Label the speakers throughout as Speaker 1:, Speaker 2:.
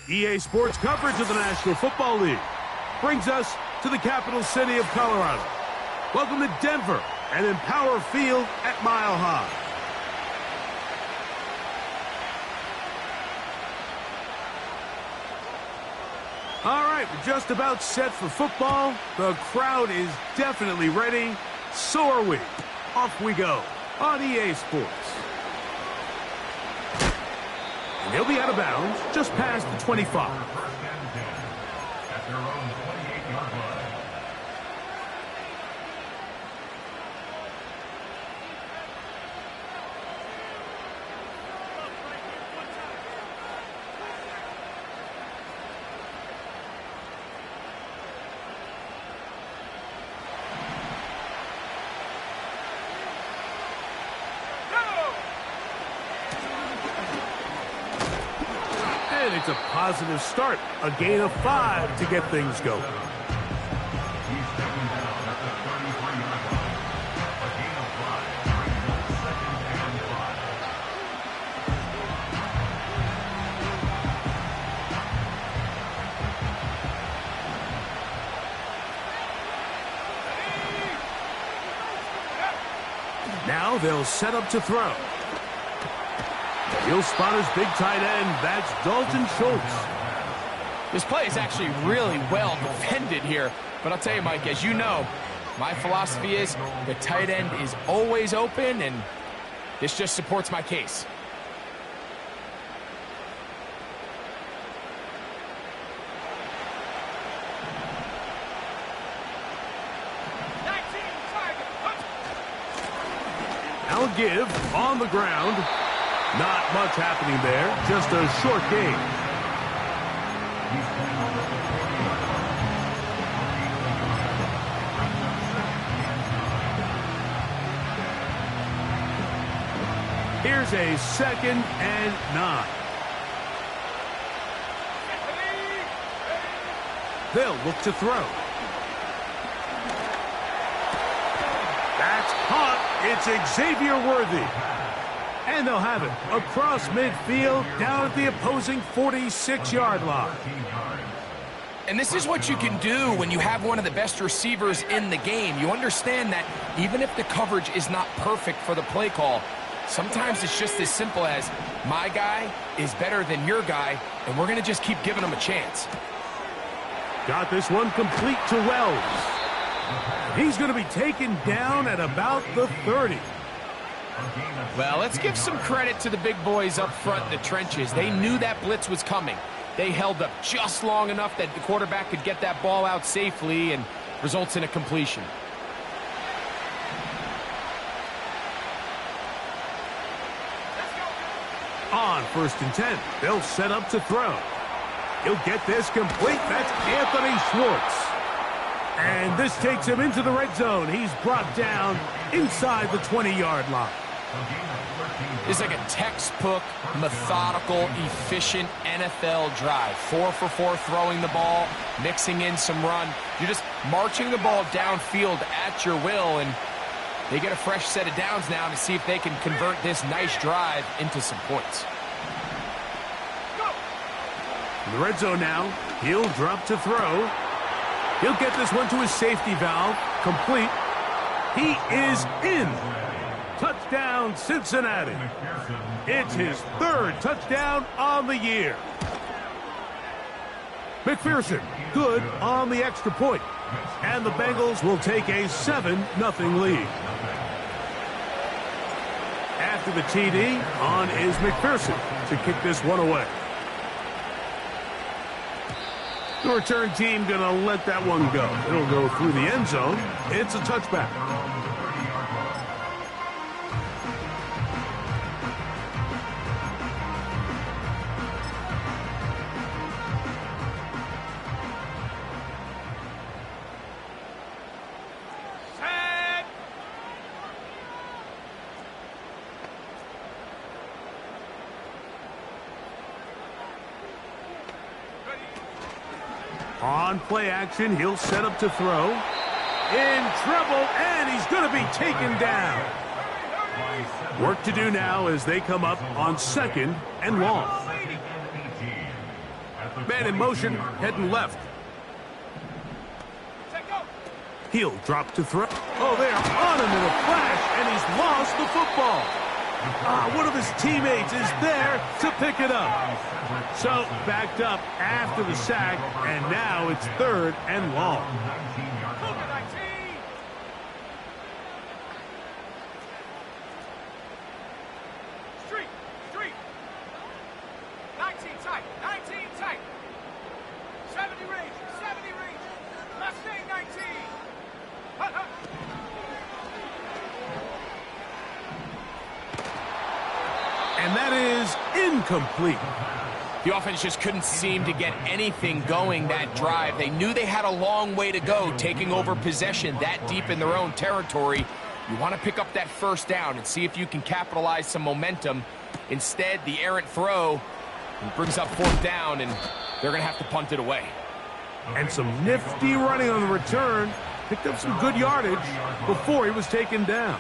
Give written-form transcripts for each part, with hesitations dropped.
Speaker 1: EA Sports coverage of the National Football League brings us to the capital city of Colorado. Welcome to Denver and Empower Field at Mile High. All right, we're just about set for football. The crowd is definitely ready. So are we. Off we go on EA Sports. And he'll be out of bounds just past the 25. At their own 28-yard line. And it's a positive start. A gain of 5 to get things going. He's stepping down at the 33-yard line. A gain of 5 brings up 2nd and 5. Now they'll set up to throw. He'll spot his big tight end. That's Dalton Schultz.
Speaker 2: This play is actually really well defended here. But I'll tell you, Mike, as you know, my philosophy is the tight end is always open, and this just supports my case.
Speaker 1: Now a give on the ground. Not much happening there, just a short gain. Here's a 2nd and 9. They'll look to throw. That's caught. It's Xavier Worthy. And they'll have it across midfield down at the opposing 46-yard line.
Speaker 2: And this is what you can do when you have one of the best receivers in the game. You understand that even if the coverage is not perfect for the play call, sometimes it's just as simple as my guy is better than your guy, and we're going to just keep giving him a chance.
Speaker 1: Got this one complete to Wells. He's going to be taken down at about the 30.
Speaker 2: Well, let's give some credit to the big boys up front in the trenches. They knew that blitz was coming. They held up just long enough that the quarterback could get that ball out safely and results in a completion.
Speaker 1: On 1st and 10, they'll set up to throw. He'll get this complete. That's Anthony Schwartz. And this takes him into the red zone. He's brought down inside the 20-yard line.
Speaker 2: It's like a textbook, methodical, efficient NFL drive. 4 for 4 throwing the ball, mixing in some run. You're just marching the ball downfield at your will, and they get a fresh set of downs now to see if they can convert this nice drive into some points.
Speaker 1: In the red zone now, he'll drop to throw. He'll get this one to his safety valve, complete. He is in. Touchdown, Cincinnati. It's his 3rd touchdown on the year. McPherson, good on the extra point. And the Bengals will take a 7-0 lead. After the TD, on is McPherson to kick this one away. The return team going to let that one go. It'll go through the end zone. It's a touchback. On play action, he'll set up to throw. In trouble, and he's going to be taken down. Work to do now as they come up on 2nd and long. Man in motion, heading left. He'll drop to throw. Oh, they are on him in a flash, and he's lost the football. One of his teammates is there to pick it up. So, backed up after the sack, and now it's 3rd and long.
Speaker 3: Street. 19 tight. 70 range. Mustang 19.
Speaker 1: And that is incomplete.
Speaker 2: The offense just couldn't seem to get anything going that drive. They knew they had a long way to go, taking over possession that deep in their own territory. You want to pick up that 1st down and see if you can capitalize some momentum. Instead, the errant throw brings up 4th down, and they're going to have to punt it away.
Speaker 1: And some nifty running on the return. Picked up some good yardage before he was taken down.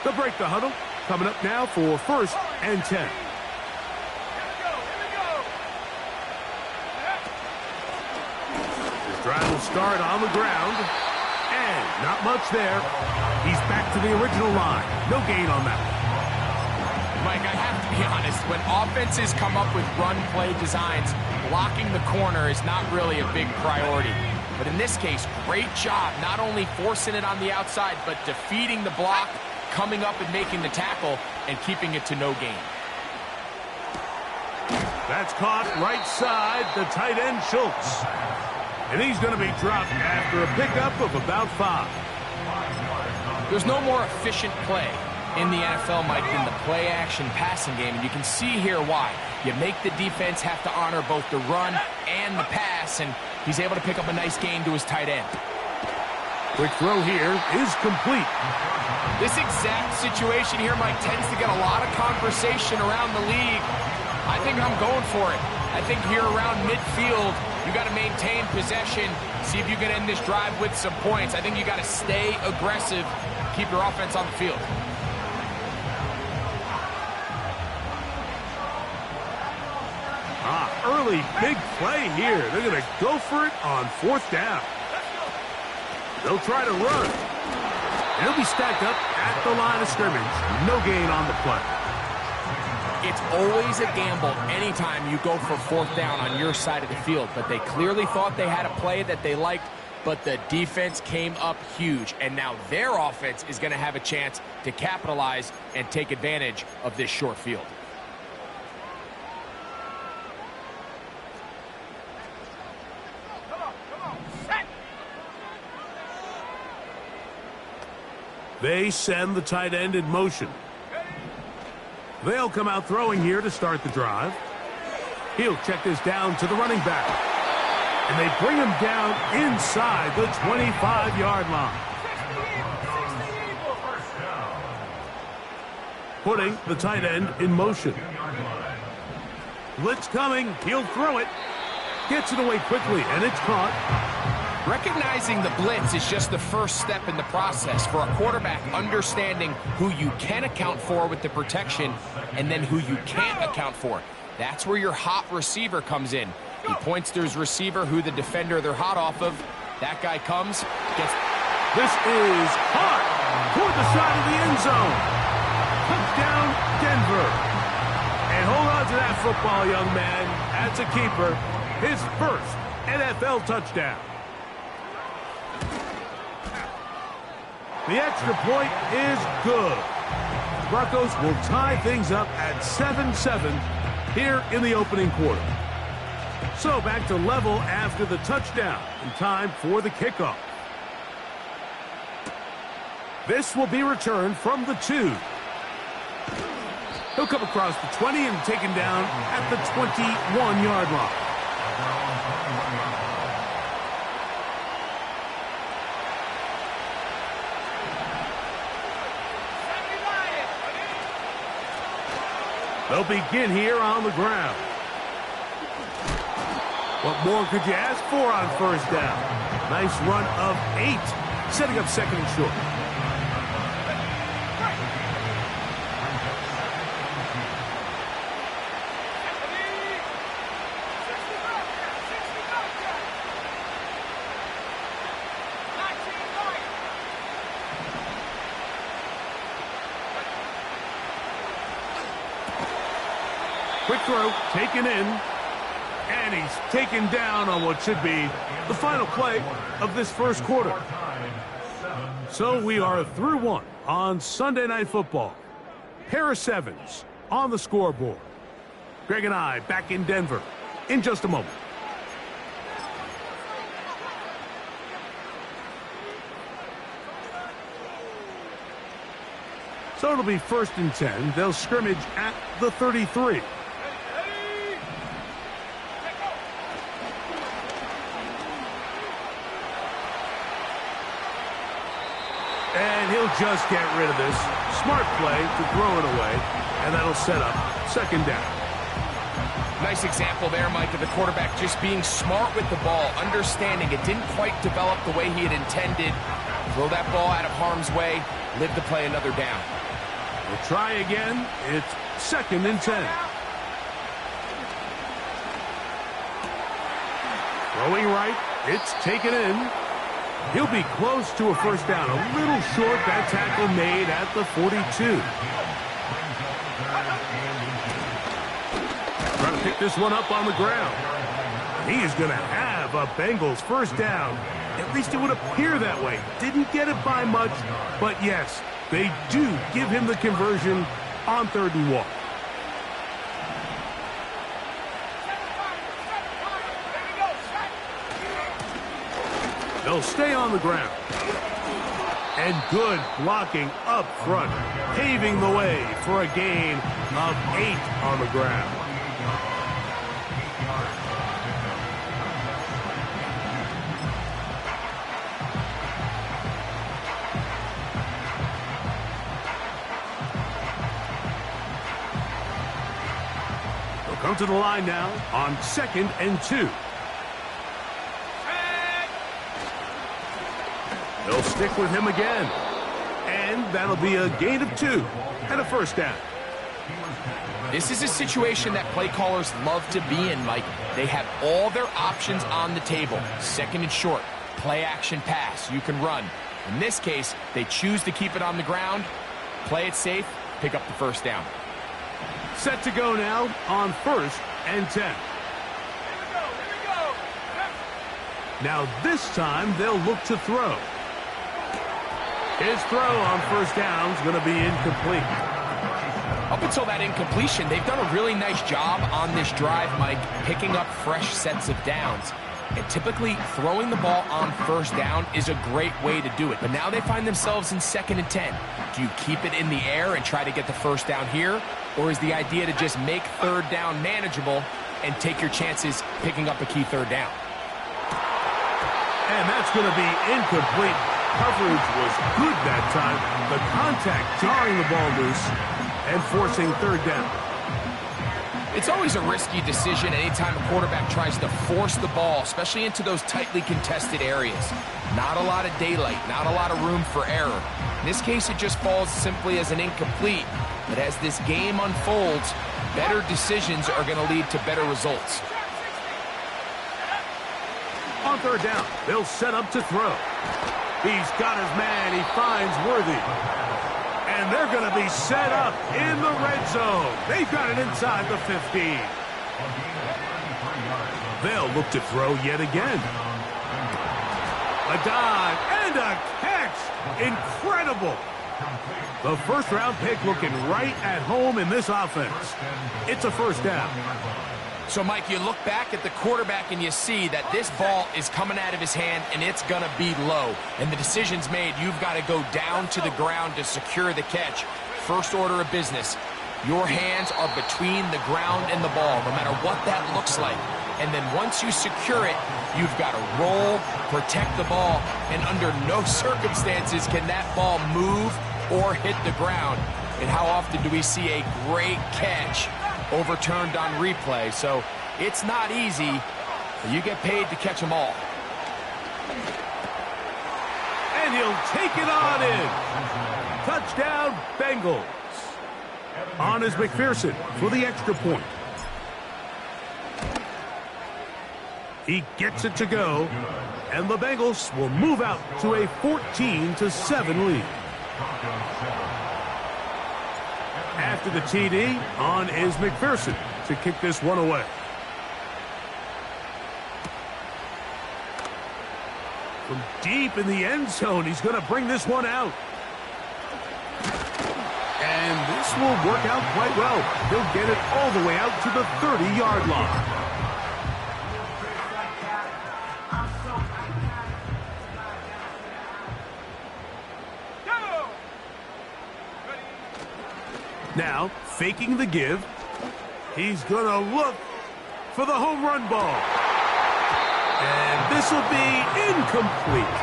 Speaker 1: They'll break the huddle. Coming up now for 1st and 10.
Speaker 3: Here we go.
Speaker 1: His drive will start on the ground. And not much there. He's back to the original line. No gain on that one.
Speaker 2: Mike, I have to be honest. When offenses come up with run-play designs, blocking the corner is not really a big priority. But in this case, great job not only forcing it on the outside, but defeating the block, coming up and making the tackle, and keeping it to no gain.
Speaker 1: That's caught right side, the tight end, Schultz. And he's going to be dropped after a pickup of about 5.
Speaker 2: There's no more efficient play in the NFL, Mike, than the play-action passing game, and you can see here why. You make the defense have to honor both the run and the pass, and he's able to pick up a nice gain to his tight end.
Speaker 1: Quick throw here is complete.
Speaker 2: This exact situation here, Mike, tends to get a lot of conversation around the league. I think I'm going for it. I think here around midfield, you got to maintain possession, see if you can end this drive with some points. I think you got to stay aggressive, keep your offense on the field.
Speaker 1: Early big play here. They're going to go for it on 4th down. They'll try to run. He'll be stacked up at the line of scrimmage. No gain on the play.
Speaker 2: It's always a gamble anytime you go for 4th down on your side of the field, but they clearly thought they had a play that they liked, but the defense came up huge, and now their offense is going to have a chance to capitalize and take advantage of this short field.
Speaker 1: They send the tight end in motion. They'll come out throwing here to start the drive. He'll check this down to the running back. And they bring him down inside the 25-yard line. Putting the tight end in motion. Blitz coming. He'll throw it. Gets it away quickly, and it's caught.
Speaker 2: Recognizing the blitz is just the first step in the process for a quarterback, understanding who you can account for with the protection and then who you can't account for. That's where your hot receiver comes in. He points to his receiver, who the defender they're hot off of. That guy comes, gets...
Speaker 1: This is hot toward the side of the end zone. Touchdown, Denver. And hold on to that football, young man. That's a keeper. His first NFL touchdown. The extra point is good. Broncos will tie things up at 7-7 here in the opening quarter. So back to level after the touchdown, and time for the kickoff. This will be returned from the 2. He'll come across the 20 and taken down at the 21-yard line. They'll begin here on the ground. What more could you ask for on first down? Nice run of 8, setting up second and short. Quick throw, taken in, and he's taken down on what should be the final play of this first quarter. So we are through one on Sunday Night Football. Pair of 7s on the scoreboard. Greg and I back in Denver in just a moment. So it'll be 1st and 10. They'll scrimmage at the 33. And he'll just get rid of this. Smart play to throw it away, and that'll set up second down.
Speaker 2: Nice example there, Mike, of the quarterback just being smart with the ball, understanding it didn't quite develop the way he had intended. Throw that ball out of harm's way, live to play another down.
Speaker 1: We'll try again. It's 2nd and 10. Throwing right, it's taken in. He'll be close to a first down. A little short, that tackle made at the 42. Trying to pick this one up on the ground. He is going to have a Bengals first down. At least it would appear that way. Didn't get it by much, but yes, they do give him the conversion on 3rd and 1. They'll stay on the ground. And good blocking up front, paving the way for a gain of 8 on the ground. They'll come to the line now on 2nd and 2. They'll stick with him again. And that'll be a gain of 2 and a first down.
Speaker 2: This is a situation that play callers love to be in, Mike. They have all their options on the table. 2nd and short, play action pass, you can run. In this case, they choose to keep it on the ground, play it safe, pick up the first down.
Speaker 1: Set to go now on 1st and 10.
Speaker 3: Here we go.
Speaker 1: Now this time they'll look to throw. His throw on first down is going to be incomplete.
Speaker 2: Up until that incompletion, they've done a really nice job on this drive, Mike, picking up fresh sets of downs. And typically, throwing the ball on first down is a great way to do it. But now they find themselves in 2nd and 10. Do you keep it in the air and try to get the first down here? Or is the idea to just make 3rd down manageable and take your chances picking up a key 3rd down?
Speaker 1: And that's going to be incomplete. Coverage was good that time. The contact jarring the ball loose and forcing 3rd down.
Speaker 2: It's always a risky decision anytime a quarterback tries to force the ball, especially into those tightly contested areas. Not a lot of daylight, not a lot of room for error. In this case, it just falls simply as an incomplete. But as this game unfolds, better decisions are going to lead to better results.
Speaker 1: On 3rd down, they'll set up to throw. He's got his man. He finds Worthy. And they're going to be set up in the red zone. They've got it inside the 15. They'll look to throw yet again. A dive and a catch. Incredible. The first-round pick looking right at home in this offense. It's a first down.
Speaker 2: So, Mike, you look back at the quarterback and you see that this ball is coming out of his hand and it's going to be low. And the decision's made. You've got to go down to the ground to secure the catch. First order of business. Your hands are between the ground and the ball, no matter what that looks like. And then once you secure it, you've got to roll, protect the ball, and under no circumstances can that ball move or hit the ground. And how often do we see a great catch overturned on replay? So it's not easy. You get paid to catch them all.
Speaker 1: And he'll take it on in. Touchdown, Bengals. On is McPherson for the extra point. He gets it to go, and the Bengals will move out to a 14-7 lead. After the TD, on is McPherson to kick this one away. From deep in the end zone, he's going to bring this one out. And this will work out quite well. He'll get it all the way out to the 30-yard line. Now, faking the give, he's going to look for the home run ball. And this will be incomplete.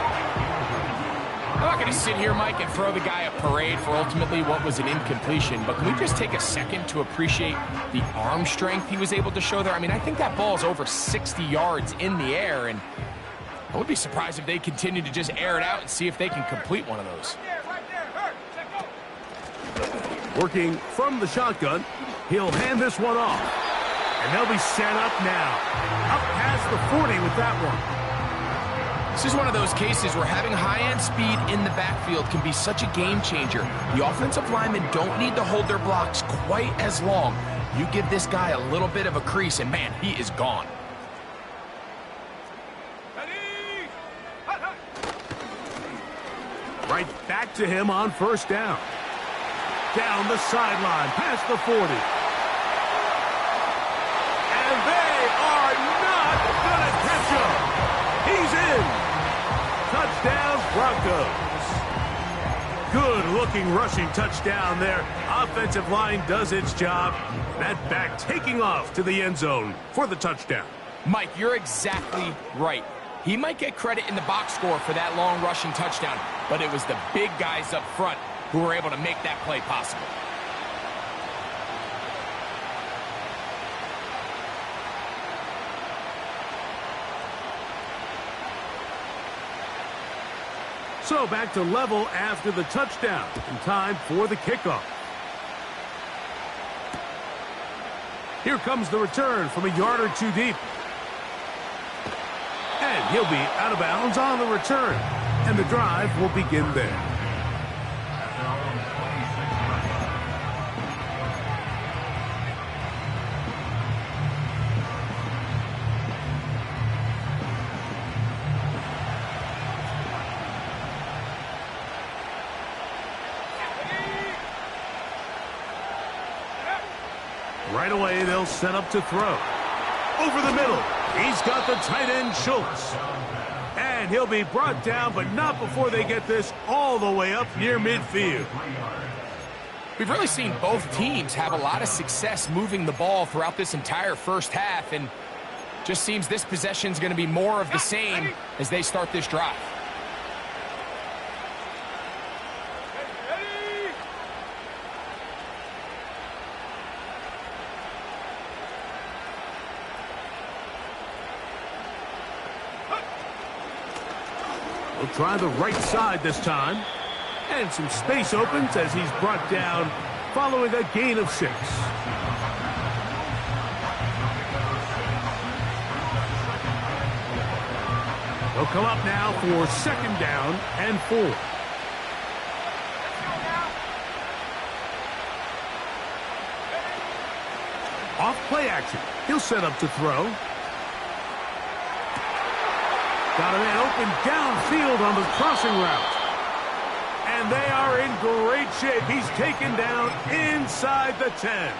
Speaker 2: I'm not going to sit here, Mike, and throw the guy a parade for ultimately what was an incompletion, but can we just take a second to appreciate the arm strength he was able to show there? I mean, I think that ball is over 60 yards in the air, and I would be surprised if they continue to just air it out and see if they can complete one of those.
Speaker 1: Working from the shotgun, he'll hand this one off. And they'll be set up now. Up past the 40 with that one.
Speaker 2: This is one of those cases where having high-end speed in the backfield can be such a game changer. The offensive linemen don't need to hold their blocks quite as long. You give this guy a little bit of a crease, and man, he is gone.
Speaker 1: Right back to him on first down. Down the sideline, past the 40. And they are not going to catch him. He's in. Touchdown, Broncos. Good-looking rushing touchdown there. Offensive line does its job. That back taking off to the end zone for the touchdown.
Speaker 2: Mike, you're exactly right. He might get credit in the box score for that long rushing touchdown, but it was the big guys up front who were able to make that play possible.
Speaker 1: So back to level after the touchdown, and time for the kickoff. Here comes the return from a yard or two deep. And he'll be out of bounds on the return, and the drive will begin there. Right away, they'll set up to throw. Over the middle, he's got the tight end, Schultz. And he'll be brought down, but not before they get this all the way up near midfield.
Speaker 2: We've really seen both teams have a lot of success moving the ball throughout this entire first half, and just seems this possession is going to be more of the same as they start this drive.
Speaker 1: He'll try the right side this time. And some space opens as he's brought down following a gain of 6. They'll come up now for second down and 4. Off play action. He'll set up to throw. Got a man open downfield on the crossing route. And they are in great shape. He's taken down inside the 10.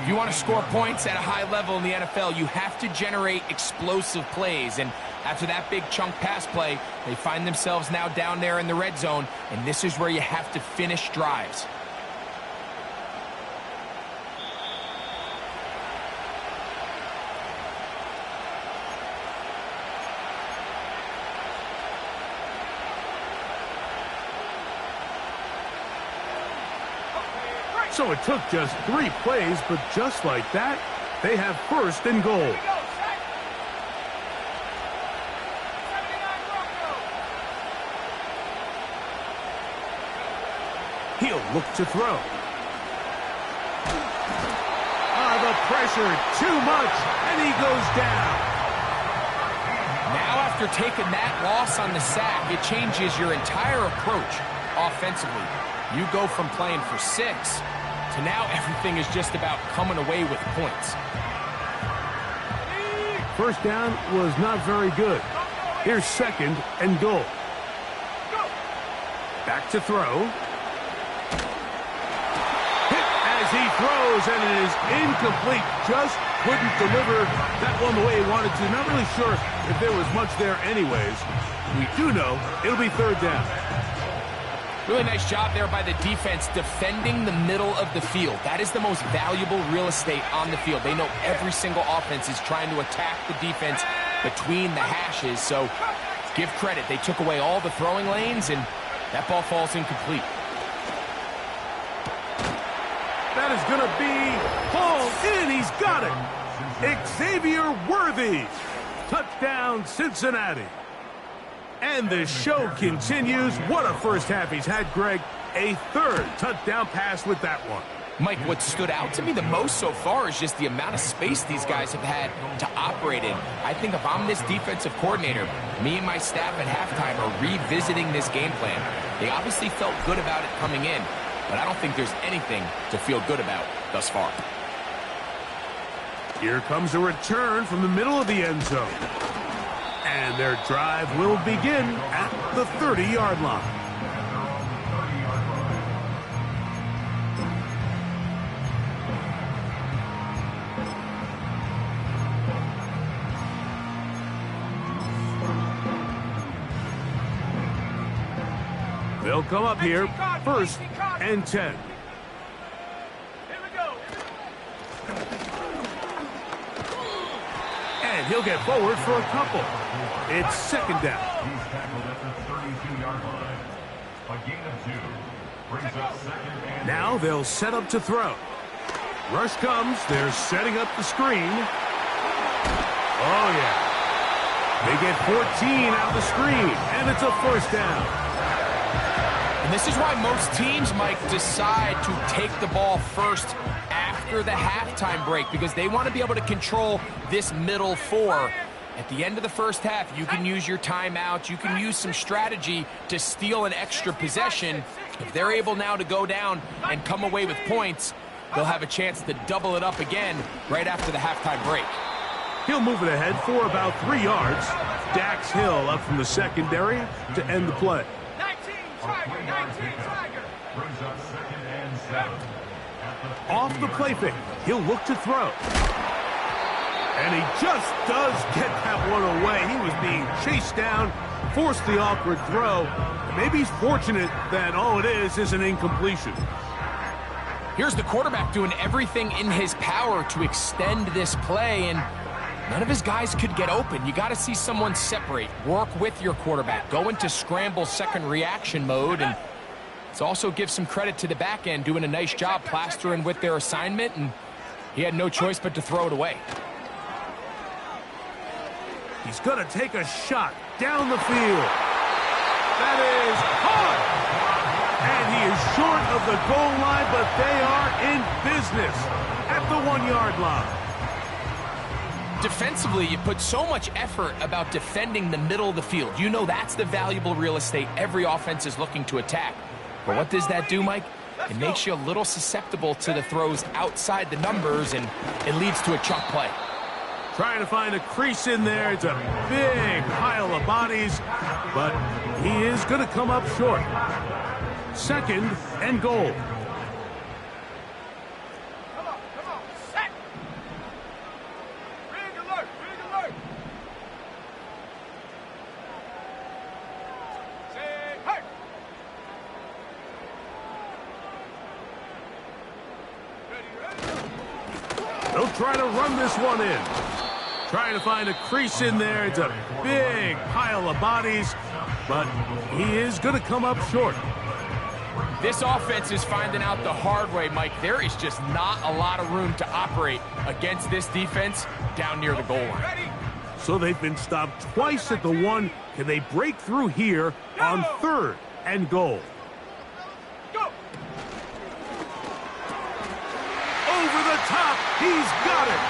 Speaker 2: If you want to score points at a high level in the NFL, you have to generate explosive plays. And after that big chunk pass play, they find themselves now down there in the red zone. And this is where you have to finish drives.
Speaker 1: So it took just 3 plays, but just like that, they have first and goal. He'll look to throw. The pressure, too much, and he goes down.
Speaker 2: Now after taking that loss on the sack, it changes your entire approach offensively. You go from playing for 6 to now everything is just about coming away with points.
Speaker 1: First down was not very good. Here's 2nd and goal. Back to throw. Hit as he throws, and it is incomplete. Just couldn't deliver that one the way he wanted to. Not really sure if there was much there anyways. We do know it'll be 3rd down.
Speaker 2: Really nice job there by the defense defending the middle of the field. That is the most valuable real estate on the field. They know every single offense is trying to attack the defense between the hashes. So give credit. They took away all the throwing lanes, and that ball falls incomplete.
Speaker 1: That is going to be hauled in. He's got it. Xavier Worthy. Touchdown, Cincinnati. And the show continues. What a first half he's had, Greg. A 3rd touchdown pass with that one.
Speaker 2: Mike, what stood out to me the most so far is just the amount of space these guys have had to operate in. I think if I'm this defensive coordinator, me and my staff at halftime are revisiting this game plan. They obviously felt good about it coming in, but I don't think there's anything to feel good about thus far.
Speaker 1: Here comes a return from the middle of the end zone. And their drive will begin at the 30-yard line. They'll come up here, 1st and 10. And he'll get forward for a couple. It's 2nd down. Now they'll set up to throw. Rush comes. They're setting up the screen. Oh, yeah. They get 14 out of the screen, and it's a 1st down.
Speaker 2: And this is why most teams, Mike, decide to take the ball first after the halftime break, because they want to be able to control this middle 4. At the end of the first half, you can use your timeout. You can use some strategy to steal an extra possession. If they're able now to go down and come away with points, they'll have a chance to double it up again right after the halftime break.
Speaker 1: He'll move it ahead for about 3 yards. Dax Hill up from the secondary to end the play.
Speaker 3: 19 Tiger.
Speaker 4: Brings up 2nd and 7.
Speaker 1: Off the play fake, he'll look to throw. And he just does get that one away. He was being chased down, forced the awkward throw. Maybe he's fortunate that all it is an incompletion.
Speaker 2: Here's the quarterback doing everything in his power to extend this play, and none of his guys could get open. You got to see someone separate, work with your quarterback, go into scramble second reaction mode, and let's also give some credit to the back end doing a nice job plastering with their assignment, and he had no choice but to throw it away.
Speaker 1: He's going to take a shot down the field. That is caught. And he is short of the goal line, but they are in business at the 1-yard line.
Speaker 2: Defensively, you put so much effort about defending the middle of the field. You know that's the valuable real estate every offense is looking to attack. But what does that do, Mike? It makes you a little susceptible to the throws outside the numbers, and it leads to a chunk play.
Speaker 1: Trying to find a crease in there. It's a big pile of bodies, but he is going to come up short. 2nd and goal.
Speaker 3: Come on, set. Rig alert. Say, hey. Ready.
Speaker 1: They'll try to run this one in. Trying to find a crease in there. It's a big pile of bodies, but he is going to come up short.
Speaker 2: This offense is finding out the hard way, Mike. There is just not a lot of room to operate against this defense down near the goal line.
Speaker 1: So they've been stopped twice at the 1. Can they break through here on 3rd and goal?
Speaker 3: Go.
Speaker 1: He's got it.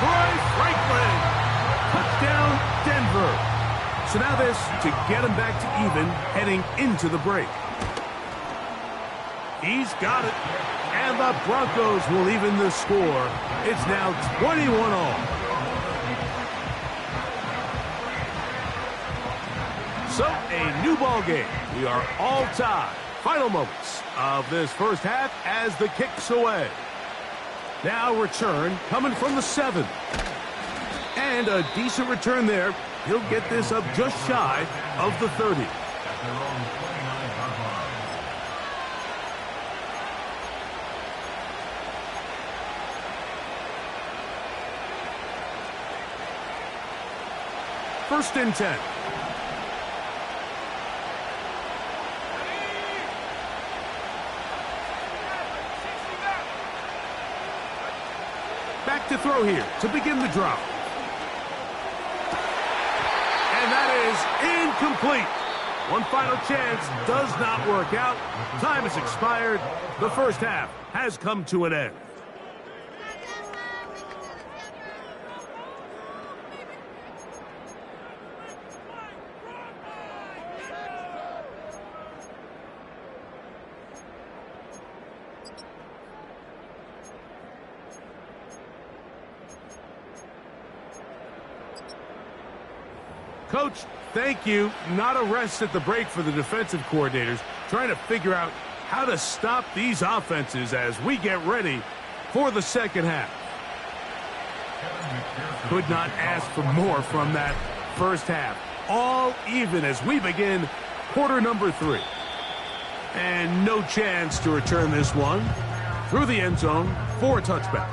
Speaker 1: Troy Franklin. Touchdown, Denver. So now this to get him back to even heading into the break. He's got it. And the Broncos will even the score. It's now 21-all. So, a new ball game. We are all tied. Final moments of this first half as the kick's away. Now return coming from the 7. And a decent return there. He'll get this up just shy of the 30. First and 10. Back to throw here to begin the drive. And that is incomplete. One final chance does not work out. Time has expired. The first half has come to an end. Coach, thank you. Not a rest at the break for the defensive coordinators, trying to figure out how to stop these offenses as we get ready for the second half. Could not ask for more from that first half. All even as we begin quarter number 3. And no chance to return this one through the end zone for a touchback.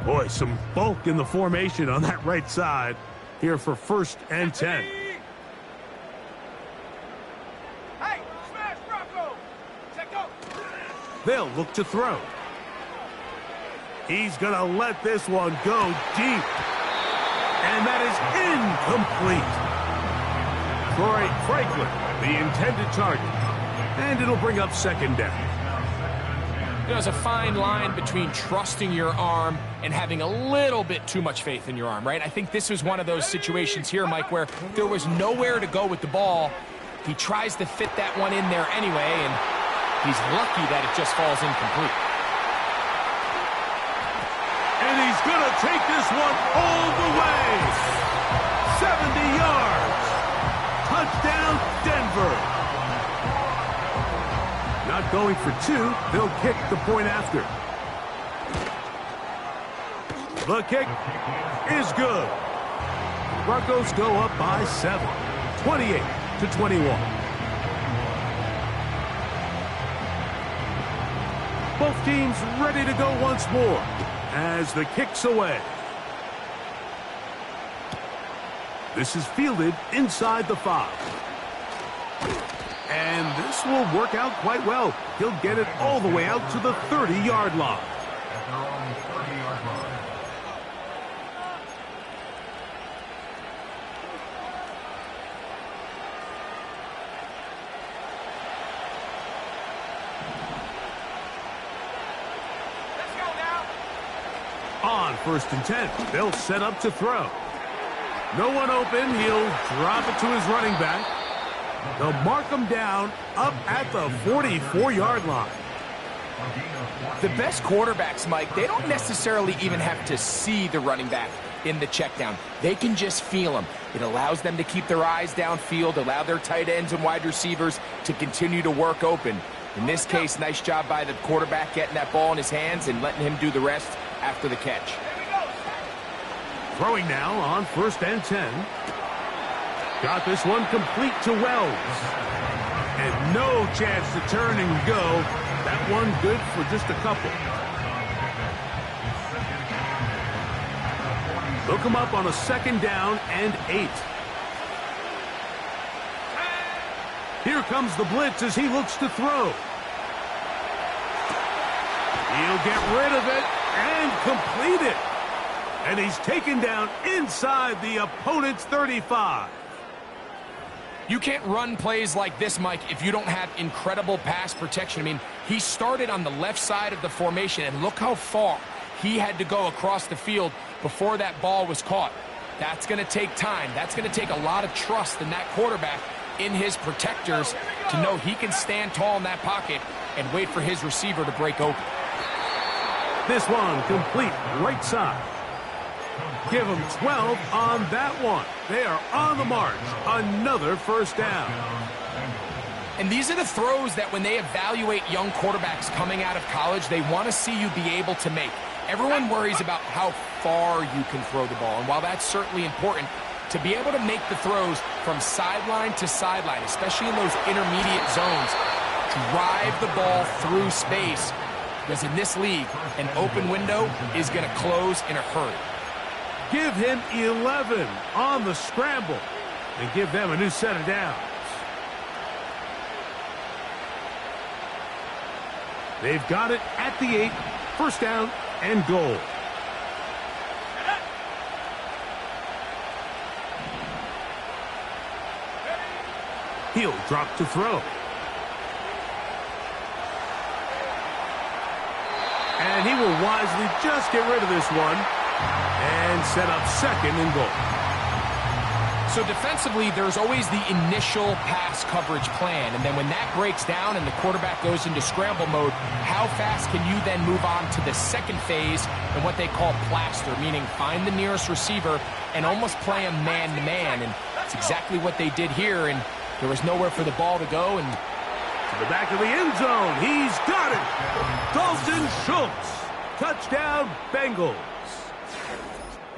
Speaker 1: Boy, some bulk in the formation on that right side here for first and 10.
Speaker 3: Hey, smash Broncos! Check out.
Speaker 1: They'll look to throw. He's going to let this one go deep. And that is incomplete. Troy Franklin, the intended target. And it'll bring up second down.
Speaker 2: There's a fine line between trusting your arm and having a little bit too much faith in your arm, right? I think this was one of those situations here, Mike, where there was nowhere to go with the ball. He tries to fit that one in there anyway, and he's lucky that it just falls incomplete.
Speaker 1: And he's going to take this one all the way. 70 yards. Touchdown, Denver. Not going for 2. They'll kick the point after. The kick is good. Broncos go up by 7. 28-21. Both teams ready to go once more as the kick's away. This is fielded inside the 5. And this will work out quite well. He'll get it all the way out to the 30-yard line.
Speaker 4: At their own 30-yard line.
Speaker 3: Let's go now.
Speaker 1: On first and 10, they'll set up to throw. No one open. He'll drop it to his running back. They'll mark him down up at the 44-yard line.
Speaker 2: The best quarterbacks, Mike, they don't necessarily even have to see the running back in the check down. They can just feel him. It allows them to keep their eyes downfield, allow their tight ends and wide receivers to continue to work open. In this case, nice job by the quarterback getting that ball in his hands and letting him do the rest after the catch.
Speaker 1: Throwing now on first and 10. Got this one complete to Wells. And no chance to turn and go. That one good for just a couple. They'll come up on a second down and 8. Here comes the blitz as he looks to throw. He'll get rid of it and complete it. And he's taken down inside the opponent's 35.
Speaker 2: You can't run plays like this, Mike, if you don't have incredible pass protection. I mean, he started on the left side of the formation, and look how far he had to go across the field before that ball was caught. That's going to take time. That's going to take a lot of trust in that quarterback, in his protectors, to know he can stand tall in that pocket and wait for his receiver to break open.
Speaker 1: This one complete right side. Give them 12 on that one. They are on the march. Another first down.
Speaker 2: And these are the throws that when they evaluate young quarterbacks coming out of college, they want to see you be able to make. Everyone worries about how far you can throw the ball. And while that's certainly important, to be able to make the throws from sideline to sideline, especially in those intermediate zones, drive the ball through space. Because in this league, an open window is going to close in a hurry.
Speaker 1: Give him 11 on the scramble and give them a new set of downs. They've got it at the 8, first down and goal. He'll drop to throw. And he will wisely just get rid of this one and set up second and goal.
Speaker 2: So defensively, there's always the initial pass coverage plan. And then when that breaks down and the quarterback goes into scramble mode, how fast can you then move on to the second phase and what they call plaster, meaning find the nearest receiver and almost play him man-to-man. And that's exactly what they did here. And there was nowhere for the ball to go. And
Speaker 1: to the back of the end zone, he's got it. Dalton Schultz, touchdown Bengals.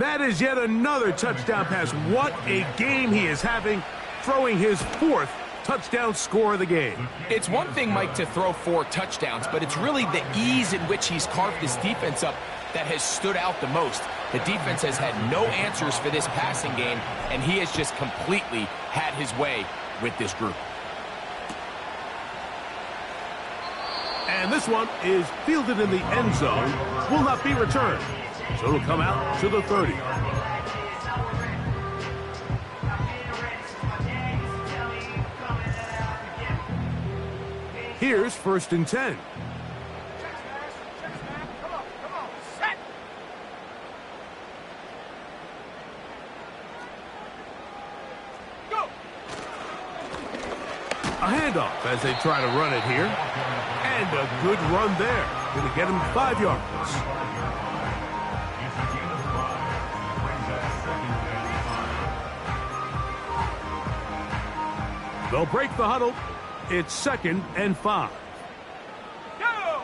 Speaker 1: That is yet another touchdown pass. What a game he is having, throwing his 4th touchdown score of the game.
Speaker 2: It's one thing, Mike, to throw 4 touchdowns, but it's really the ease in which he's carved this defense up that has stood out the most. The defense has had no answers for this passing game, and he has just completely had his way with this group.
Speaker 1: And this one is fielded in the end zone, will not be returned. So it'll come out to the 30. Here's first and 10. A handoff as they try to run it here. And a good run there. Going to get him 5 yards. They'll break the huddle. It's 2nd and 5.
Speaker 3: Go!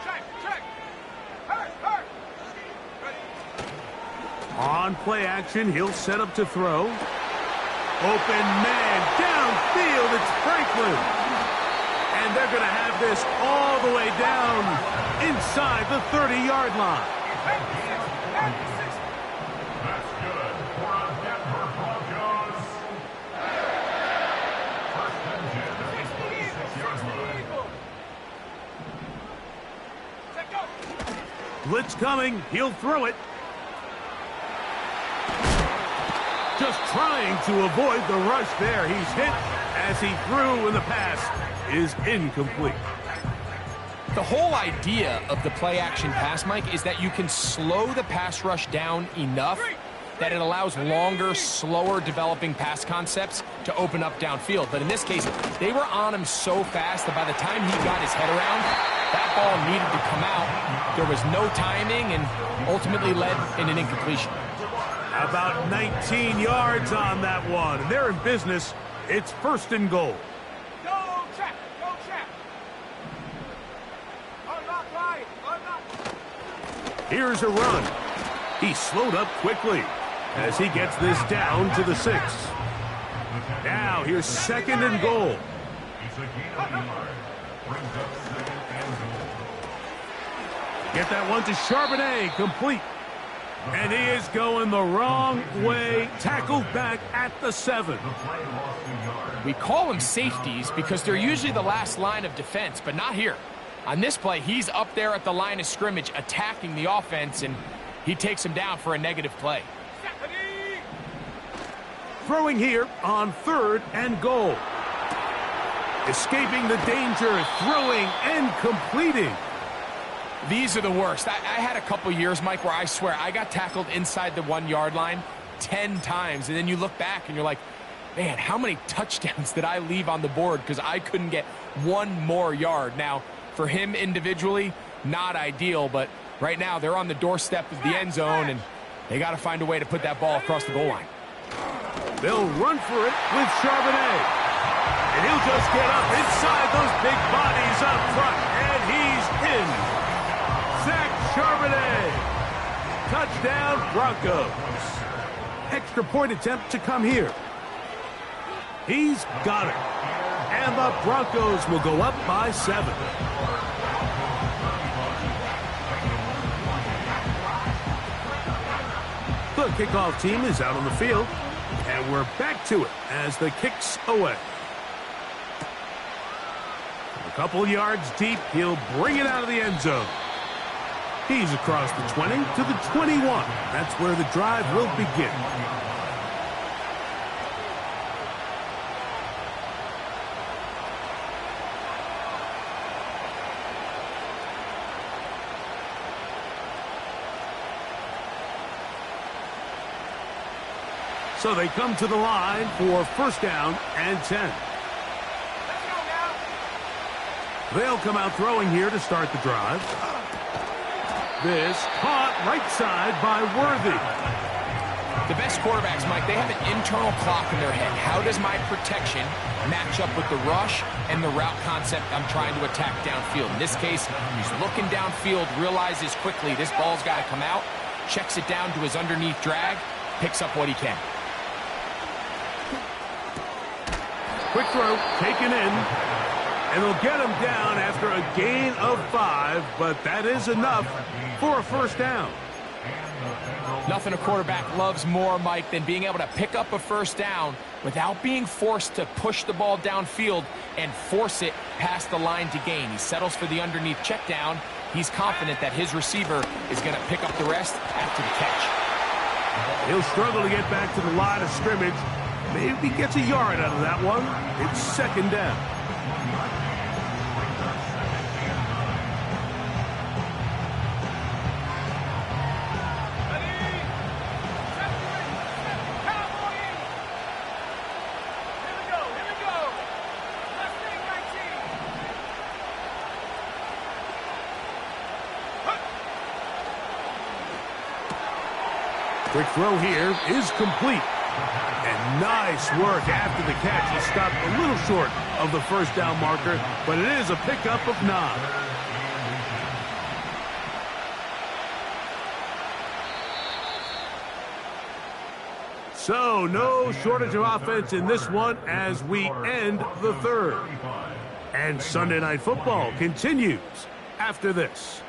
Speaker 3: Check, check. Hurt.
Speaker 1: On play action, he'll set up to throw. Open man downfield. It's Franklin. And they're going to have this all the way down inside the 30-yard line.
Speaker 4: That's good for a Denver Broncos. First and 10 at the 46-yard line.
Speaker 1: Blitz coming. He'll throw it. Just trying to avoid the rush there. He's hit as he threw, and the pass is incomplete.
Speaker 2: The whole idea of the play-action pass, Mike, is that you can slow the pass rush down enough that it allows longer, slower developing pass concepts to open up downfield. But in this case, they were on him so fast that by the time he got his head around, that ball needed to come out. There was no timing and ultimately led in an incompletion.
Speaker 1: About 19 yards on that one. They're in business. It's 1st and goal.
Speaker 3: Go check. Unlock line.
Speaker 1: Here's a run. He slowed up quickly as he gets this down to the 6. Now here's 2nd and goal. Get that one to Charbonnet, complete. And he is going the wrong way, tackled back at the 7.
Speaker 2: We call them safeties because they're usually the last line of defense, but not here. On this play, he's up there at the line of scrimmage attacking the offense, and He takes him down for a negative play.
Speaker 1: Throwing here on 3rd and goal. Escaping the danger, throwing and completing.
Speaker 2: These are the worst. I had a couple years, Mike, where I swear I got tackled inside the 1-yard line 10 times. And then you look back and you're like, man, how many touchdowns did I leave on the board because I couldn't get one more yard? Now, for him individually, not ideal, but right now they're on the doorstep of the end zone, and they got to find a way to put that ball across the goal line.
Speaker 1: They'll run for it with Charbonnet. And he'll just get up inside those big bodies up front, and he's in. Zach Charbonnet. Touchdown, Broncos. Extra point attempt to come here. He's got it. And the Broncos will go up by 7. The kickoff team is out on the field, and we're back to it as the kick's away. A couple yards deep, he'll bring it out of the end zone. He's across the 20 to the 21. That's where the drive will begin. So they come to the line for 1st down and 10.
Speaker 3: Let's go now.
Speaker 1: They'll come out throwing here to start the drive. This caught right side by Worthy.
Speaker 2: The best quarterbacks, Mike, they have an internal clock in their head. How does my protection match up with the rush and the route concept I'm trying to attack downfield? In this case, he's looking downfield, realizes quickly this ball's got to come out, checks it down to his underneath drag, picks up what he can.
Speaker 1: Quick throw, taken in, and they'll get him down after a gain of 5, but that is enough for a 1st down.
Speaker 2: Nothing a quarterback loves more, Mike, than being able to pick up a 1st down without being forced to push the ball downfield and force it past the line to gain. He settles for the underneath check down. He's confident that his receiver is going to pick up the rest after the catch.
Speaker 1: He'll struggle to get back to the line of scrimmage. Maybe gets a yard out of that one. It's 2nd down. Quick throw here is complete. And nice work after the catch. He stopped a little short of the 1st down marker, but it is a pickup of 9. So no shortage of offense in this one as we end the 3rd. And Sunday Night Football continues after this.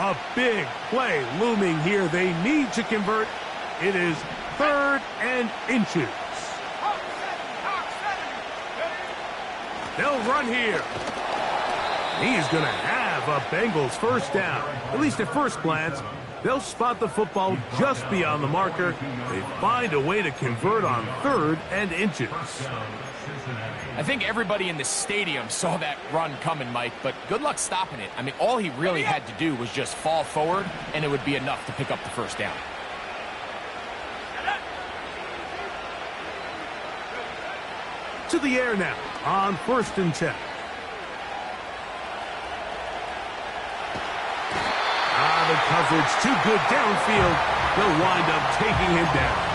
Speaker 1: A big play looming here. They need to convert. It is 3rd and inches. They'll run here. He is going to have a Bengals 1st down. At least at first glance, they'll spot the football just beyond the marker. They find a way to convert on 3rd and inches.
Speaker 2: I think everybody in the stadium saw that run coming, Mike, but good luck stopping it. I mean, all he really had to do was just fall forward, and it would be enough to pick up the 1st down.
Speaker 1: To the air now on 1st and 10. The coverage too good downfield. They'll wind up taking him down.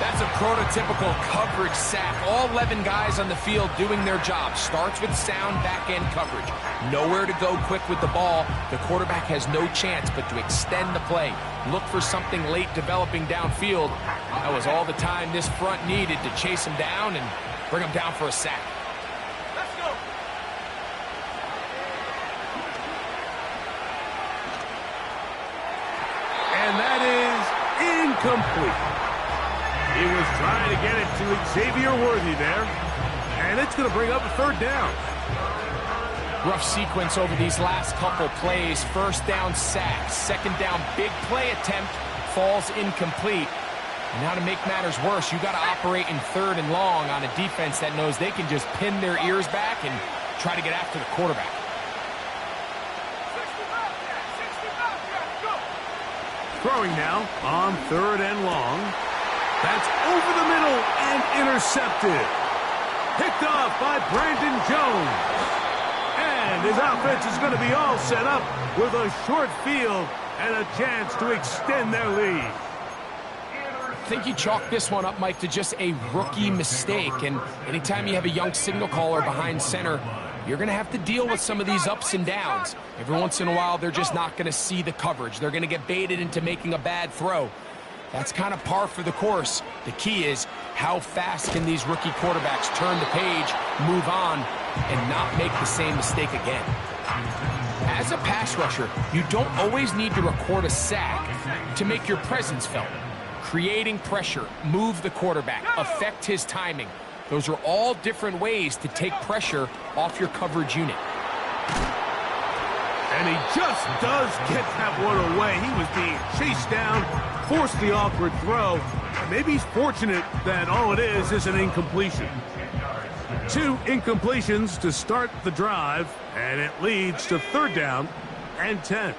Speaker 2: That's a prototypical coverage sack. All 11 guys on the field doing their job. Starts with sound back-end coverage. Nowhere to go quick with the ball. The quarterback has no chance but to extend the play. Look for something late developing downfield. That was all the time this front needed to chase him down and bring him down for a sack.
Speaker 3: Let's go.
Speaker 1: incomplete. He was trying to get it to Xavier Worthy there, and it's going to bring up a third down.
Speaker 2: Rough sequence over these last couple plays. First down sack, second down big play attempt, falls incomplete. And now to make matters worse, you got to operate in third and long on a defense that knows they can just pin their ears back and try to get after the quarterback.
Speaker 1: Throwing now on third and long. That's over the middle and intercepted. Picked off by Brandon Jones. And his offense is going to be all set up with a short field and a chance to extend their lead.
Speaker 2: I think you chalk this one up, Mike, to just a rookie mistake. And anytime you have a young signal caller behind center, you're going to have to deal with some of these ups and downs. Every once in a while, they're just not going to see the coverage. They're going to get baited into making a bad throw. That's kind of par for the course. The key is how fast can these rookie quarterbacks turn the page, move on, and not make the same mistake again. As a pass rusher, you don't always need to record a sack to make your presence felt. Creating pressure, move the quarterback, affect his timing. Those are all different ways to take pressure off your coverage unit.
Speaker 1: And he just does get that one away. He was being chased down, forced the awkward throw. Maybe he's fortunate that all it is an incompletion. 2 incompletions to start the drive, and it leads to third down and 10.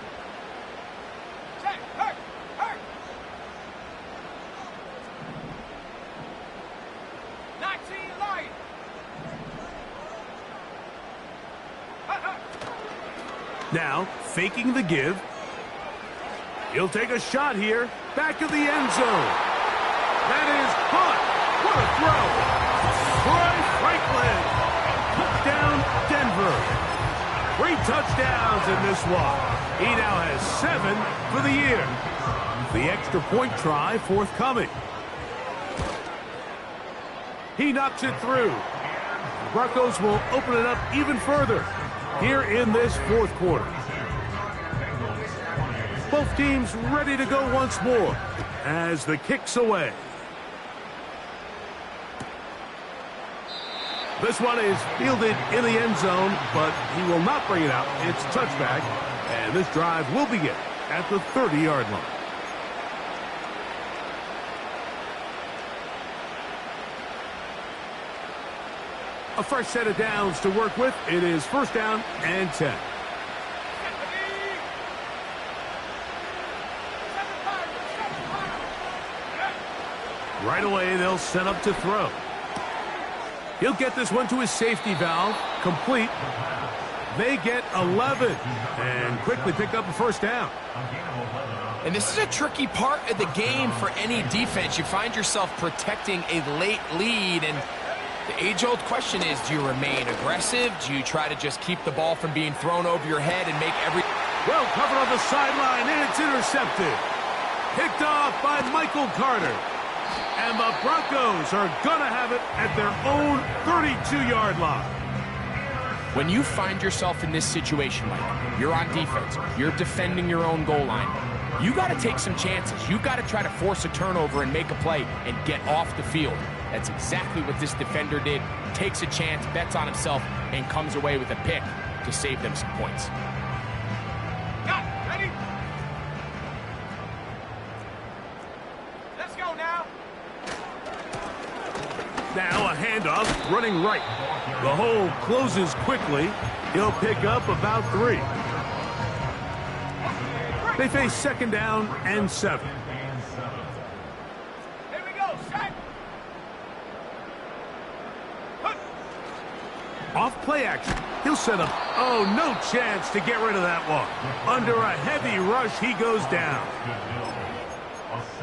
Speaker 1: Now, faking the give. He'll take a shot here. Back of the end zone. That is caught. What a throw. Troy Franklin. Put down Denver. 3 touchdowns in this one. He now has 7 for the year. The extra point try forthcoming. He knocks it through. The Broncos will open it up even further here in this fourth quarter. Both teams ready to go once more as the kick's away. This one is fielded in the end zone, but he will not bring it out. It's touchback, and this drive will begin at the 30-yard line. A fresh set of downs to work with. It is first down and 10. Right away, they'll set up to throw. He'll get this one to his safety valve. Complete. They get 11 and quickly pick up a first down.
Speaker 2: And this is a tricky part of the game for any defense. You find yourself protecting a late lead, and the age-old question is, do you remain aggressive? Do you try to just keep the ball from being thrown over your head and make every...
Speaker 1: Well covered on the sideline, and it's intercepted. Picked off by Michael Carter. And the Broncos are going to have it at their own 32-yard line.
Speaker 2: When you find yourself in this situation, Mike, you're on defense, you're defending your own goal line, you got to take some chances. You got to try to force a turnover and make a play and get off the field. That's exactly what this defender did. Takes a chance, bets on himself, and comes away with a pick to save them some points.
Speaker 3: Ready? Let's go now.
Speaker 1: Now a handoff running right. The hole closes quickly. He'll pick up about 3. They face second down and 7.
Speaker 3: Here we go. Set.
Speaker 1: Off play action. He'll set up. Oh, no chance to get rid of that one. Under a heavy rush, he goes down.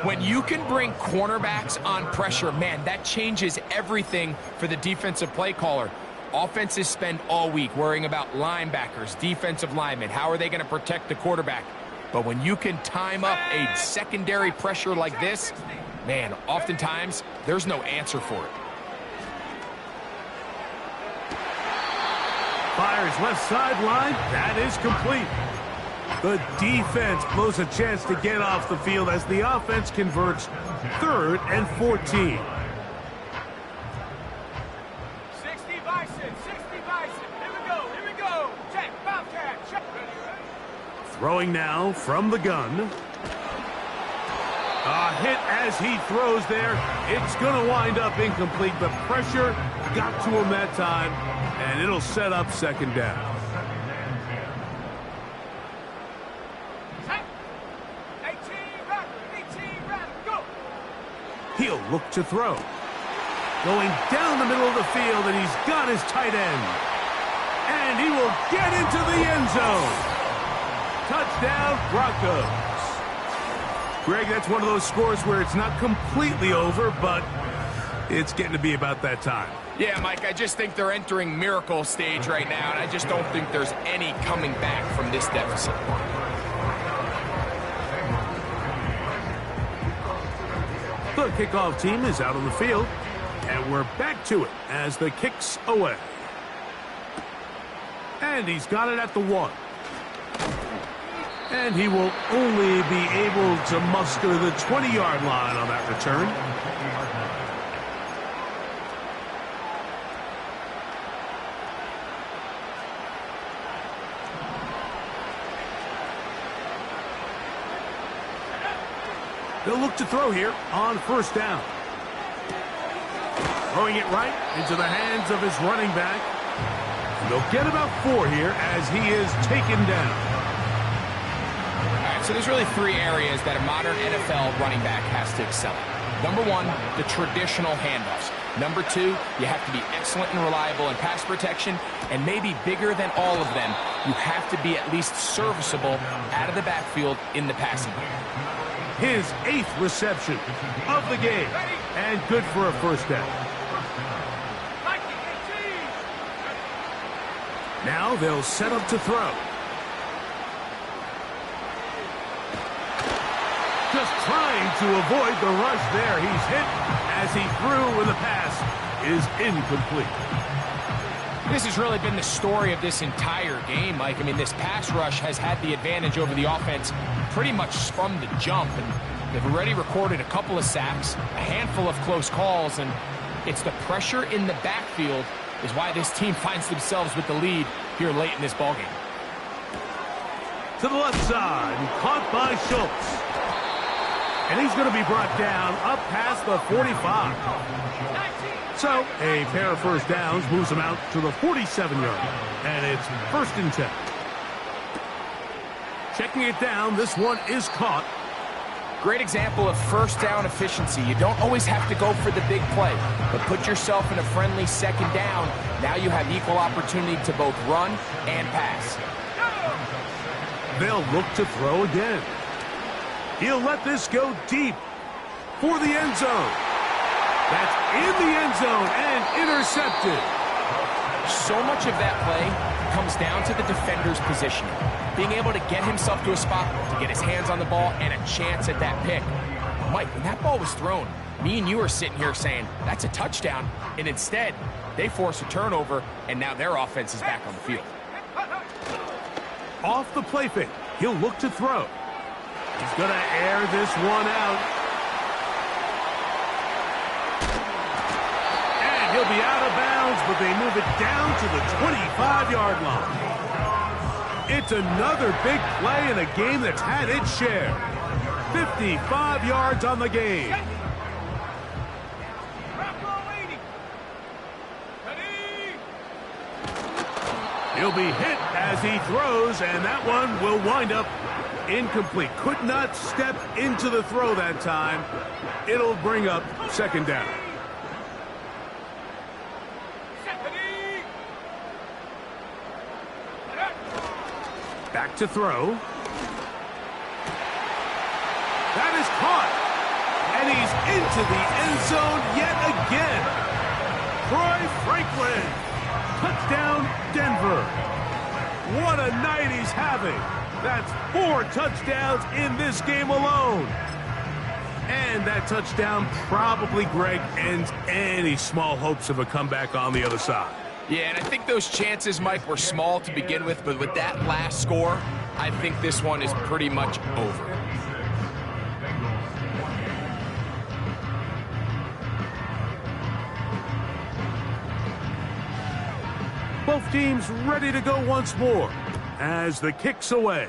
Speaker 2: When you can bring cornerbacks on pressure, man, that changes everything for the defensive play caller. Offenses spend all week worrying about linebackers, defensive linemen. How are they going to protect the quarterback? But when you can time up a secondary pressure like this, man, oftentimes there's no answer for it.
Speaker 1: Fires left sideline. That is complete. The defense blows a chance to get off the field as the offense converts 3rd and 14.
Speaker 3: 60 bison, 60 bison. Here we go. Check, Bobcat, check.
Speaker 1: Throwing now from the gun. A hit as he throws there. It's going to wind up incomplete. The pressure got to him that time, and it'll set up 2nd down.
Speaker 3: 18 round, go.
Speaker 1: He'll look to throw. Going down the middle of the field, and he's got his tight end. And he will get into the end zone. Touchdown, Broncos. Greg, that's one of those scores where it's not completely over, but it's getting to be about that time.
Speaker 2: Yeah, Mike, I just think they're entering miracle stage right now, and I just don't think there's any coming back from this deficit.
Speaker 1: The kickoff team is out on the field, and we're back to it as the kick's away. And he's got it at the 1. And he will only be able to muster the 20-yard line on that return. They'll look to throw here on 1st down. Throwing it right into the hands of his running back. And they'll get about 4 here as he is taken down.
Speaker 2: So there's really 3 areas that a modern NFL running back has to excel at. Number 1, the traditional handoffs. Number 2, you have to be excellent and reliable in pass protection. And maybe bigger than all of them, you have to be at least serviceable out of the backfield in the passing game.
Speaker 1: His 8th reception of the game. And good for a 1st down. Now they'll set up to throw. Just trying to avoid the rush there. He's hit as he threw when the pass is incomplete.
Speaker 2: This has really been the story of this entire game, Mike. I mean, this pass rush has had the advantage over the offense pretty much from the jump. And they've already recorded a couple of sacks, a handful of close calls, and it's the pressure in the backfield is why this team finds themselves with the lead here late in this ballgame.
Speaker 1: To the left side, caught by Schultz. And he's going to be brought down up past the 45. So a pair of 1st downs moves him out to the 47-yard. And it's 1st and 10. Checking it down, this one is caught.
Speaker 2: Great example of 1st down efficiency. You don't always have to go for the big play, but put yourself in a friendly 2nd down. Now you have equal opportunity to both run and pass.
Speaker 1: They'll look to throw again. He'll let this go deep for the end zone. That's in the end zone and intercepted.
Speaker 2: So much of that play comes down to the defender's positioning. Being able to get himself to a spot, to get his hands on the ball, and a chance at that pick. Mike, when that ball was thrown, me and you are sitting here saying, that's a touchdown. And instead, they force a turnover, and now their offense is back on the field.
Speaker 1: Off the play fake, he'll look to throw. He's going to air this one out. And he'll be out of bounds, but they move it down to the 25-yard line. It's another big play in a game that's had its share. 55 yards on the game. He'll be hit as he throws, and that one will wind up incomplete. Could not step into the throw that time. It'll bring up 2nd down. Back to throw. That is caught. And he's into the end zone yet again. Troy Franklin. Touchdown, Denver. What a night he's having. That's 4 touchdowns in this game alone. And that touchdown probably, Greg, ends any small hopes of a comeback on the other side.
Speaker 2: Yeah, and I think those chances, Mike, were small to begin with, but with that last score, I think this one is pretty much over.
Speaker 1: Both teams ready to go once more as the kick's away.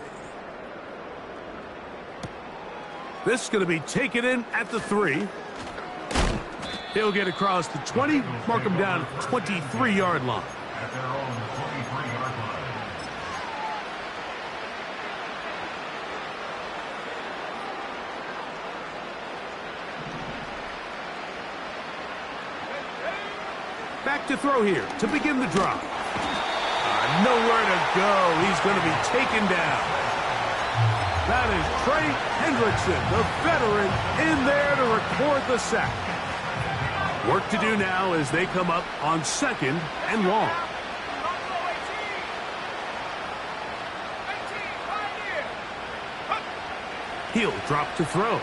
Speaker 1: This is going to be taken in at the 3. He'll get across the 20, mark him down at the 23-yard line.
Speaker 4: At their own 23-yard line.
Speaker 1: Back to throw here to begin the drive. Nowhere to go. He's going to be taken down. That is Trey Hendrickson, the veteran, in there to record the sack. Work to do now as they come up on 2nd and long. He'll drop to throw.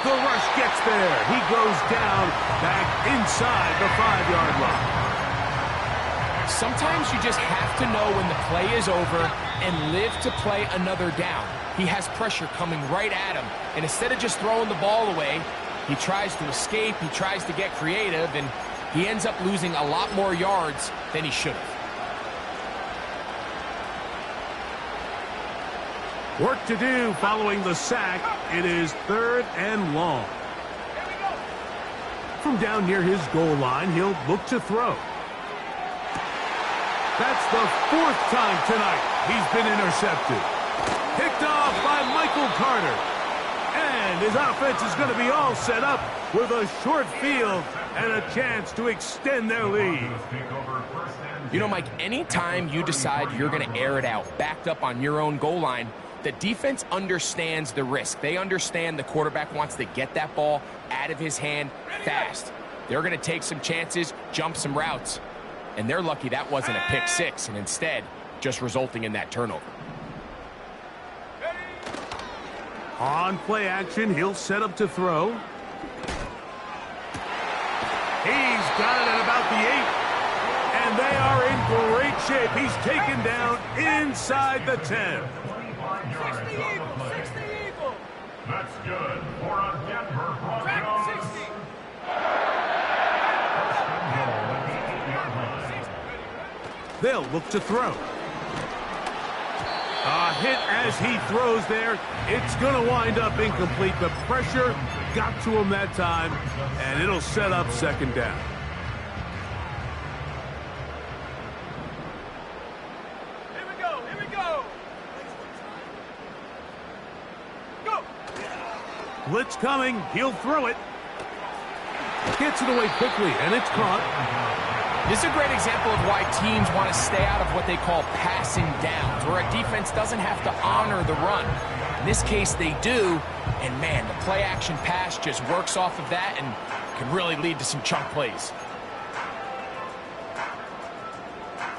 Speaker 1: The rush gets there. He goes down back inside the 5-yard line.
Speaker 2: Sometimes you just have to know when the play is over and live to play another down. He has pressure coming right at him, and instead of just throwing the ball away, he tries to escape, he tries to get creative, and he ends up losing a lot more yards than he should have.
Speaker 1: Work to do following the sack. It is 3rd and long. From down near his goal line, he'll look to throw. That's the 4th time tonight he's been intercepted. Picked off by Michael Carter. And his offense is going to be all set up with a short field and a chance to extend their lead.
Speaker 2: You know, Mike, anytime you decide you're going to air it out, backed up on your own goal line, the defense understands the risk. They understand the quarterback wants to get that ball out of his hand fast. They're going to take some chances, jump some routes. And they're lucky that wasn't a pick 6, and instead just resulting in that turnover.
Speaker 1: On play action, he'll set up to throw. He's got it at about the 8. And they are in great shape. He's taken down inside the 10.
Speaker 3: 60 Eagle.
Speaker 4: That's good for a Denver Broncos.
Speaker 3: Track 60.
Speaker 1: They'll look to throw. A hit as he throws there. It's going to wind up incomplete. The pressure got to him that time, and it'll set up 2nd down.
Speaker 3: Here we go. Here we go. Go.
Speaker 1: Blitz coming. He'll throw it. Gets it away quickly, and it's caught.
Speaker 2: This is a great example of why teams want to stay out of what they call passing downs, where a defense doesn't have to honor the run. In this case, they do, and man, the play-action pass just works off of that and can really lead to some chunk plays.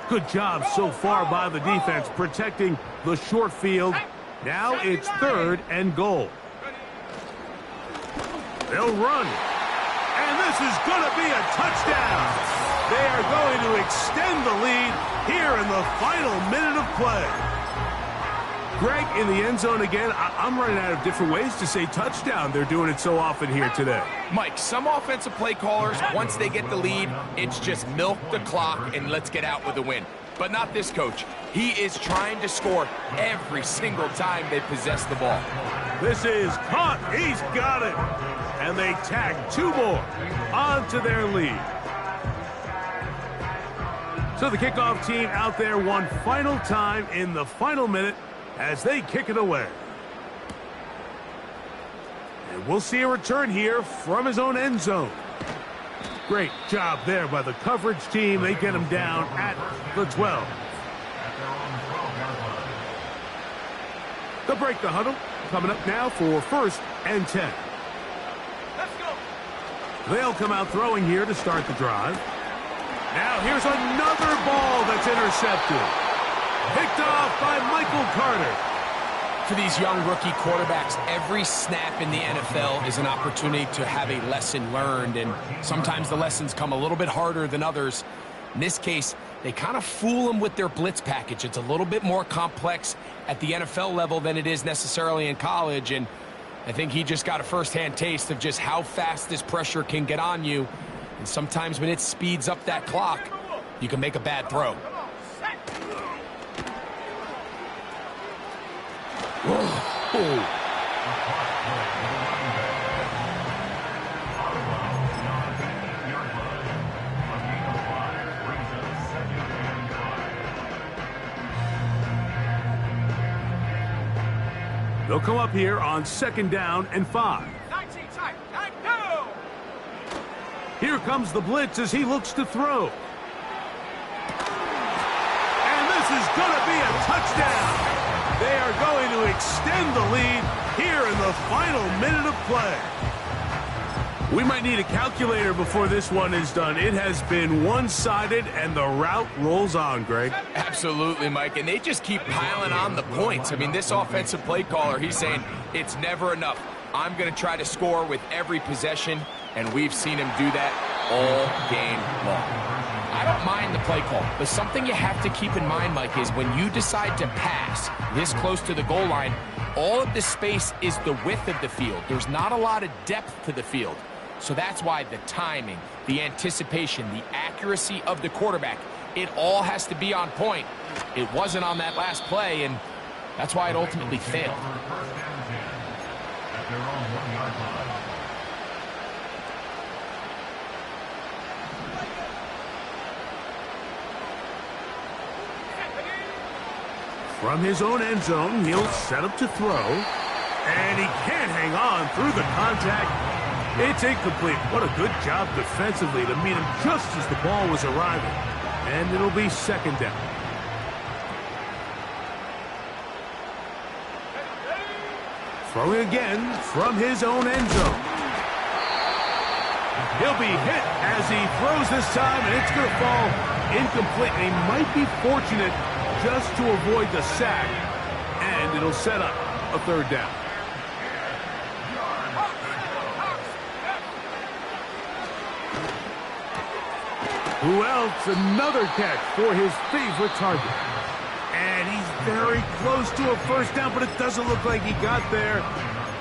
Speaker 1: Good job so far by the defense protecting the short field. Now it's 3rd and goal. They'll run. And this is going to be a touchdown. They are going to extend the lead here in the final minute of play. Greg, in the end zone again. I'm running out of different ways to say touchdown. They're doing it so often here today.
Speaker 2: Mike, some offensive play callers, once they get the lead, it's just milk the clock and let's get out with a win. But not this coach. He is trying to score every single time they possess the ball.
Speaker 1: This is caught. He's got it. And they tag 2 more onto their lead. So the kickoff team out there one final time in the final minute as they kick it away. And we'll see a return here from his own end zone. Great job there by the coverage team. They get him down at the 12. They'll break the huddle. Coming up now for 1st and 10.
Speaker 3: Let's go.
Speaker 1: They'll come out throwing here to start the drive. Now here's another ball that's intercepted. Picked off by Michael Carter.
Speaker 2: For these young rookie quarterbacks, every snap in the NFL is an opportunity to have a lesson learned, and sometimes the lessons come a little bit harder than others. In this case, they kind of fool him with their blitz package. It's a little bit more complex at the NFL level than it is necessarily in college, and I think he just got a first-hand taste of just how fast this pressure can get on you. And sometimes when it speeds up that clock, you can make a bad throw. Whoa.
Speaker 1: They'll come up here on 2nd down and 5.
Speaker 3: 19 tight, 9, go!
Speaker 1: Here comes the blitz as he looks to throw. And this is going to be a touchdown. They are going to extend the lead here in the final minute of play. We might need a calculator before this one is done. It has been one-sided, and the route rolls on, Greg.
Speaker 2: Absolutely, Mike, and they just keep piling on the points. I mean, this offensive play caller, he's saying it's never enough. I'm going to try to score with every possession, and we've seen him do that all game long. I don't mind the play call, but something you have to keep in mind, Mike, is when you decide to pass this close to the goal line, all of the space is the width of the field. There's not a lot of depth to the field. So that's why the timing, the anticipation, the accuracy of the quarterback, it all has to be on point. It wasn't on that last play, and that's why it ultimately failed.
Speaker 1: From his own end zone, he'll set up to throw, and he can't hang on through the contact. It's incomplete. What a good job defensively to meet him just as the ball was arriving. And it'll be 2nd down. Throwing again from his own end zone. He'll be hit as he throws this time, and it's going to fall incomplete. And he might be fortunate just to avoid the sack, and it'll set up a 3rd down. Who else? Another catch for his favorite target. And he's very close to a 1st down, but it doesn't look like he got there.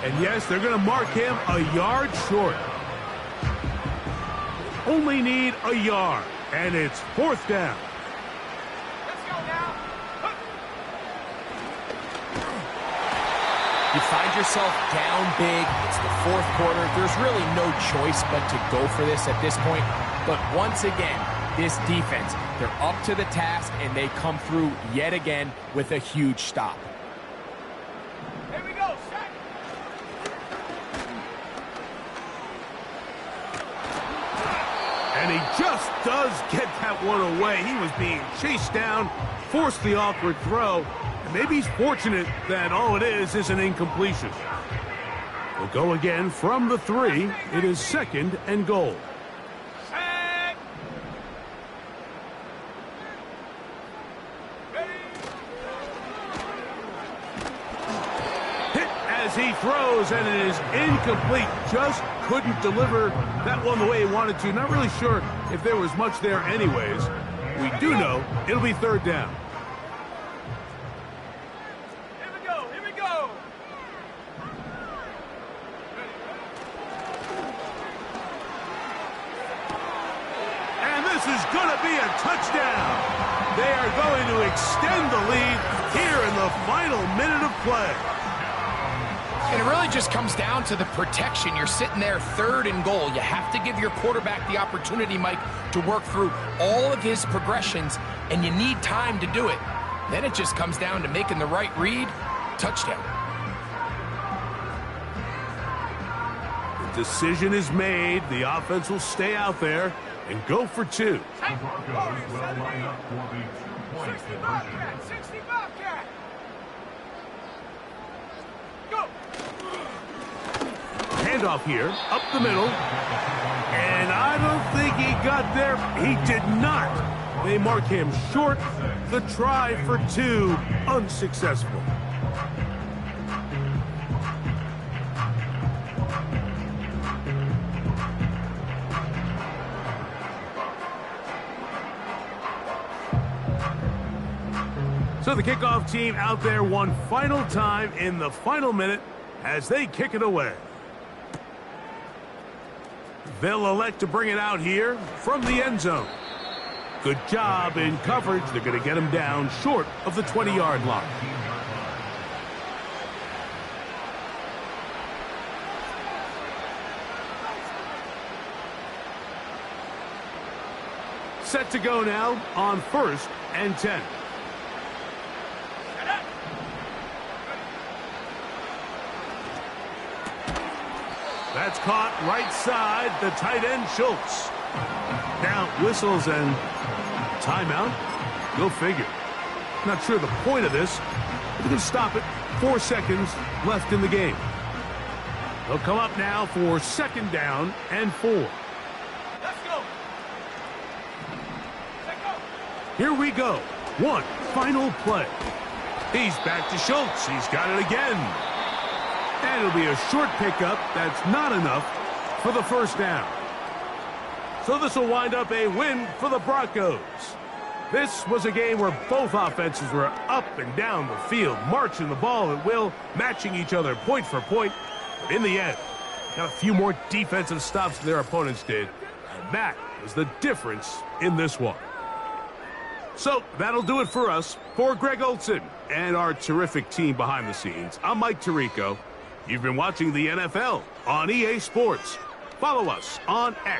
Speaker 1: And yes, they're going to mark him a yard short. Only need a yard, and it's 4th down.
Speaker 3: Let's go now.
Speaker 2: You find yourself down big. It's the 4th quarter. There's really no choice but to go for this at this point. But once again, this defense, they're up to the task, and they come through yet again with a huge stop.
Speaker 3: Here we go, set.
Speaker 1: And he just does get that one away. He was being chased down, forced the awkward throw, and maybe he's fortunate that all it is an incompletion. We'll go again from the 3. It is 2nd and goal. He throws, and it is incomplete. Just couldn't deliver that one the way he wanted to. Not really sure if there was much there anyways. We do know it'll be 3rd down.
Speaker 3: Here we go, here we go.
Speaker 1: And this is going to be a touchdown. They are going to extend the lead here in the final minute of play.
Speaker 2: And it really just comes down to the protection. You're sitting there 3rd and goal. You have to give your quarterback the opportunity, Mike, to work through all of his progressions, and you need time to do it. Then it just comes down to making the right read. Touchdown.
Speaker 1: The decision is made. The offense will stay out there and go for 2.
Speaker 4: The Broncos will line up for the 2-point
Speaker 3: 60
Speaker 4: conversion.
Speaker 3: Bobcat, 60 Bobcat. Go.
Speaker 1: Handoff here, up the middle. And I don't think he got there. He did not. They mark him short. The try for 2, unsuccessful. So the kickoff team out there one final time in the final minute as they kick it away. They'll elect to bring it out here from the end zone. Good job in coverage. They're going to get him down short of the 20-yard line. Set to go now on 1st and 10. That's caught right side, the tight end, Schultz. Now, whistles and timeout. Go figure. Not sure the point of this. But they can stop it. 4 seconds left in the game. They'll come up now for 2nd down and 4.
Speaker 3: Let's go.
Speaker 1: Here we go. One final play. He's back to Schultz. He's got it again. And it'll be a short pickup. That's not enough for the 1st down. So this will wind up a win for the Broncos. This was a game where both offenses were up and down the field, marching the ball at will, matching each other point for point. But in the end, got a few more defensive stops than their opponents did. And that was the difference in this one. So that'll do it for us. For Greg Olson and our terrific team behind the scenes, I'm Mike Tirico. You've been watching the NFL on EA Sports. Follow us on X